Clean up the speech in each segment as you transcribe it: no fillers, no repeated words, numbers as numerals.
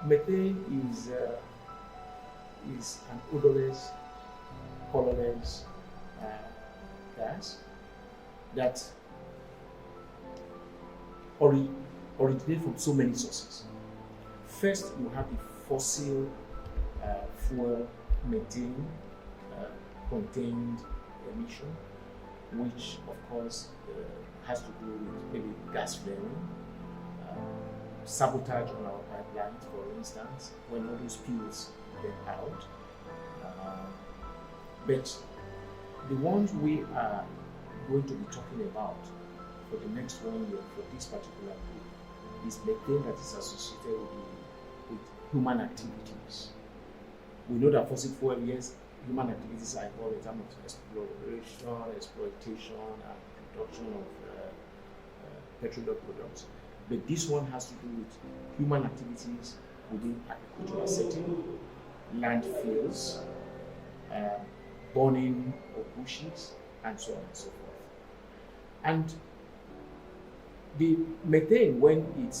Methane is an odorless, colorless gas that originate from so many sources. First, you have the fossil fuel methane contained emission, which of course has to do with maybe gas flaring, sabotage on our pipelines, for instance, when all those spills get out. But the ones we are going to be talking about for the next 1 year for this particular group is methane that is associated with human activities. We know that fossil fuel, yes, human activities are involved in terms of exploration, exploitation, and production of petroleum products. But this one has to do with human activities within agricultural setting, landfills, burning of bushes, and so on and so forth. And the methane, when it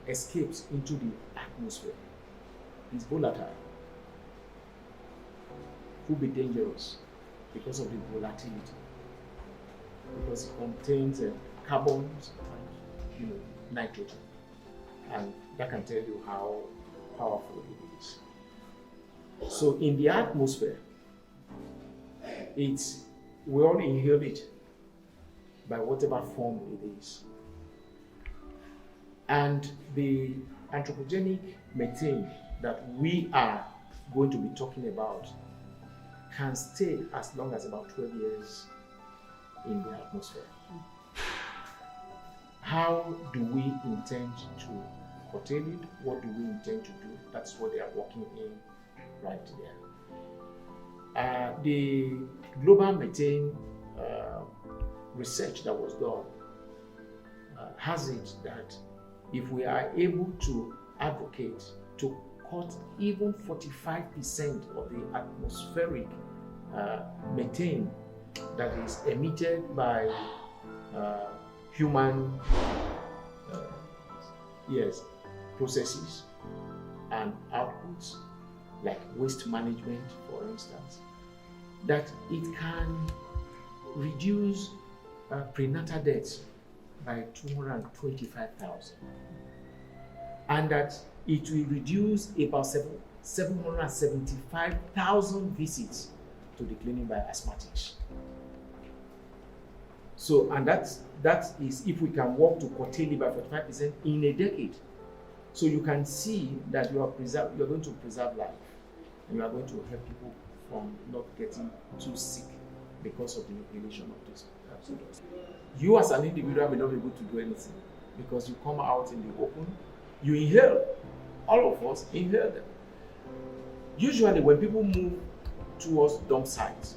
escapes into the atmosphere, is volatile. Could be dangerous because of the volatility, because it contains carbons and nitrogen, and that can tell you how powerful it is. So in the atmosphere, we all inhale it by whatever form it is. And the anthropogenic methane that we are going to be talking about can stay as long as about 12 years in the atmosphere. How do we intend to curtail it? What do we intend to do? That's what they are working in right there. The global methane research that was done has it that if we are able to advocate to cut even 45% of the atmospheric methane that is emitted by human processes and outputs, like waste management, for instance, that it can reduce prenatal deaths by 225,000, and that it will reduce about 775,000 visits to the clinic by asthmatics. So, and that is if we can work to curtail it by 45% in a decade. So you can see that you are going to preserve life, and you are going to help people from not getting too sick because of the inhalation of this products. You as an individual may not be able to do anything because you come out in the open, you inhale. All of us inhale them. Usually when people move towards dump sites,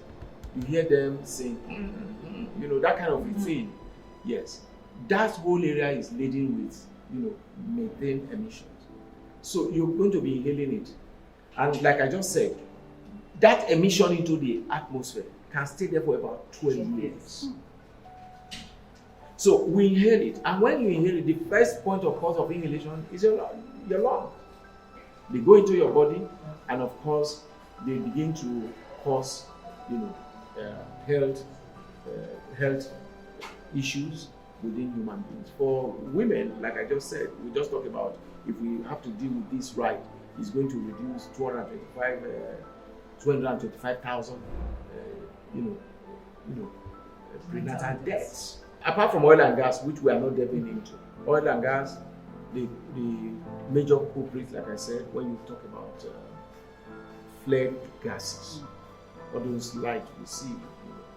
you hear them saying, that kind of a thing. Yes, that whole area is laden with, methane emissions. So you're going to be inhaling it. And like I just said, that emission into the atmosphere can stay there for about 12 years. So we inhale it. And when you inhale it, the first point of cause of inhalation is your lung. They go into your body, and of course, they begin to cause, health issues within human beings. For women, like I just said, we just talked about if we have to deal with this right, it's going to reduce 225,000, prenatal deaths. Apart from oil and gas, which we are not delving into. Oil and gas, the major culprits, like I said, when you talk about flare gases, all those lights we see,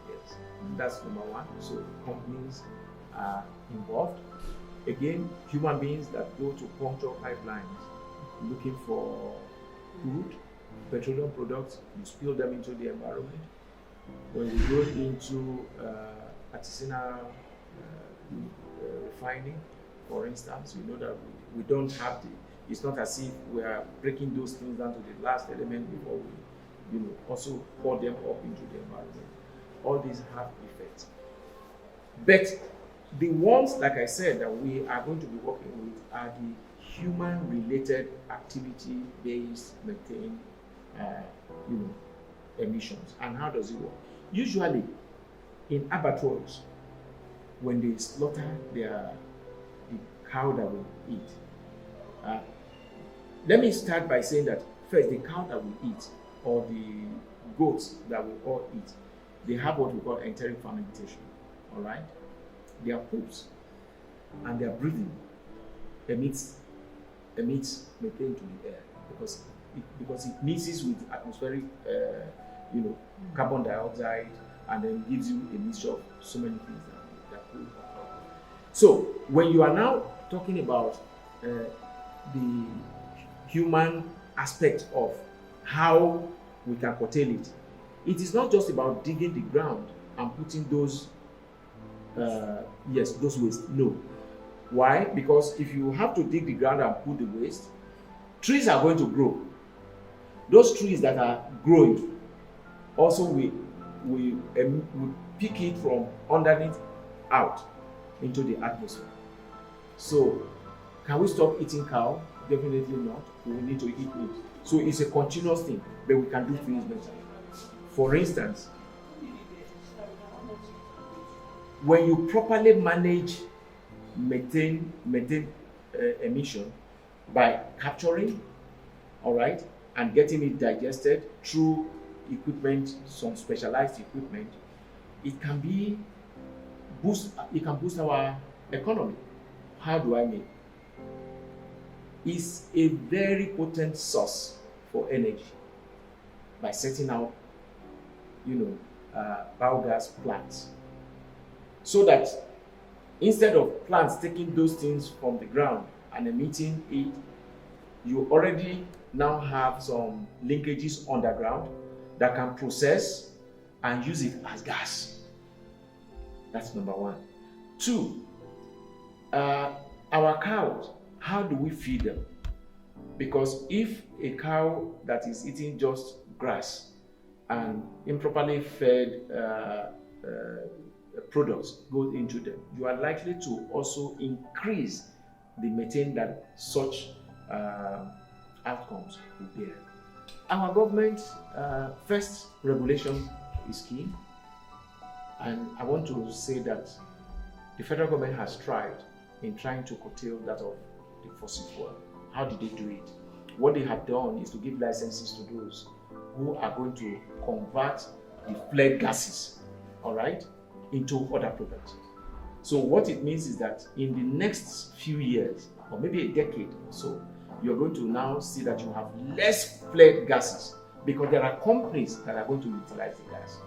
yes, that's number one. So companies are involved. Again, human beings that go to puncture pipelines looking for crude, petroleum products, you spill them into the environment. When we go into artisanal refining, for instance, we know that we don't have it's not as if we are breaking those things down to the last element before we also pour them up into the environment. All these have effects. But the ones, like I said, that we are going to be working with are the human-related activity-based methane emissions. And how does it work? Usually, in abattoirs, when they slaughter the cow that will eat, let me start by saying that first, the cow that will eat or the goats that will all eat, they have what we call enteric fermentation. All right, their poops and their breathing emits methane to the air because it mixes with atmospheric carbon dioxide, and then gives you a mixture of so many things that could occur. So when you are now talking about the human aspect of how we can curtail it, it is not just about digging the ground and putting those waste. No. Why? Because if you have to dig the ground and put the waste, trees are going to grow. Those trees that are growing also will pick it from underneath out into the atmosphere. So can we stop eating cow? Definitely not. We need to eat meat. So it's a continuous thing, but we can do things better. For instance, when you properly manage methane emission by capturing, all right, and getting it digested through equipment, some specialized equipment, it can boost our economy. How do I mean? It's a very potent source for energy by setting out, biogas plants, so that instead of plants taking those things from the ground and emitting it, you already now have some linkages underground that can process and use it as gas. That's number one. Two, our cows, how do we feed them? Because if a cow that is eating just grass and improperly fed products go into them, you are likely to also increase the methane that such outcomes will bear. Our government, first, regulation is key. And I want to say that the federal government has tried in trying to curtail that of the fossil fuel. How did they do it? What they have done is to give licenses to those who are going to convert the fled gases, all right, into other products. So what it means is that in the next few years, or maybe a decade or so, you're going to now see that you have less fled gases because there are companies that are going to utilize the gas.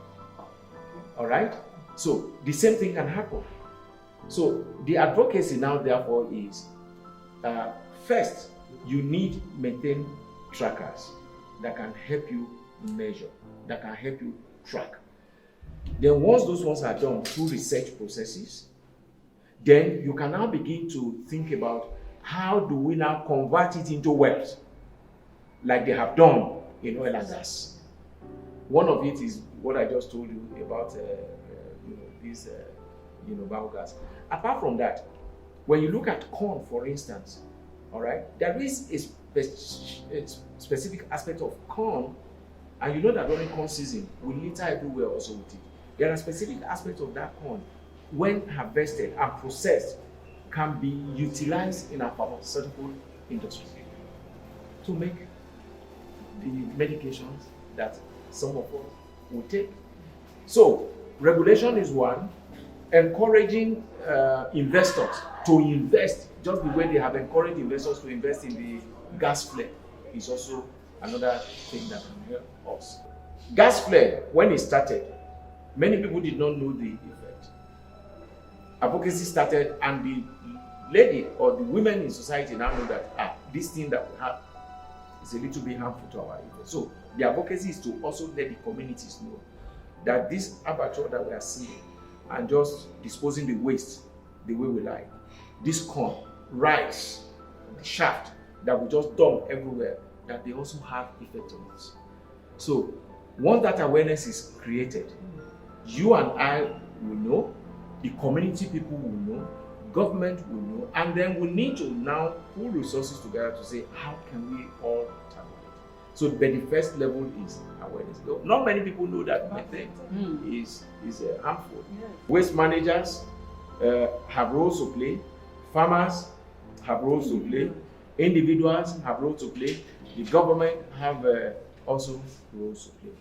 All right? So the same thing can happen. So the advocacy now, therefore, is first, you need methane trackers that can help you measure, that can help you track. Then once those ones are done through research processes, then you can now begin to think about how do we now convert it into wealth, like they have done in oil and gas. One of it is what I just told you about this biogas. Apart from that, when you look at corn, for instance, all right, there is a specific aspect of corn, and you know that during corn season, we litter everywhere also with it. There are specific aspects of that corn, when harvested and processed, can be utilized in our pharmaceutical industry to make the medications that some of us will take. So, regulation is one. Encouraging investors to invest just the way they have encouraged investors to invest in the gas flare is also another thing that can help us. Gas flare, when it started, many people did not know the effect. Advocacy started, and the lady or the women in society now know that this thing that we have is a little bit harmful to our health. So the advocacy is to also let the communities know that this abattoir that we are seeing and just disposing the waste the way we like, this corn, rice, the shaft that we just dump everywhere, that they also have effect on us. So once that awareness is created, you and I will know, the community people will know, government will know, and then we need to now pull resources together to say, how can we all tackle it? So, but the first level is awareness. Not many people know that methane is harmful. Yes. Waste managers have roles to play. Farmers have roles to play. Individuals have roles to play. The government have also roles to play.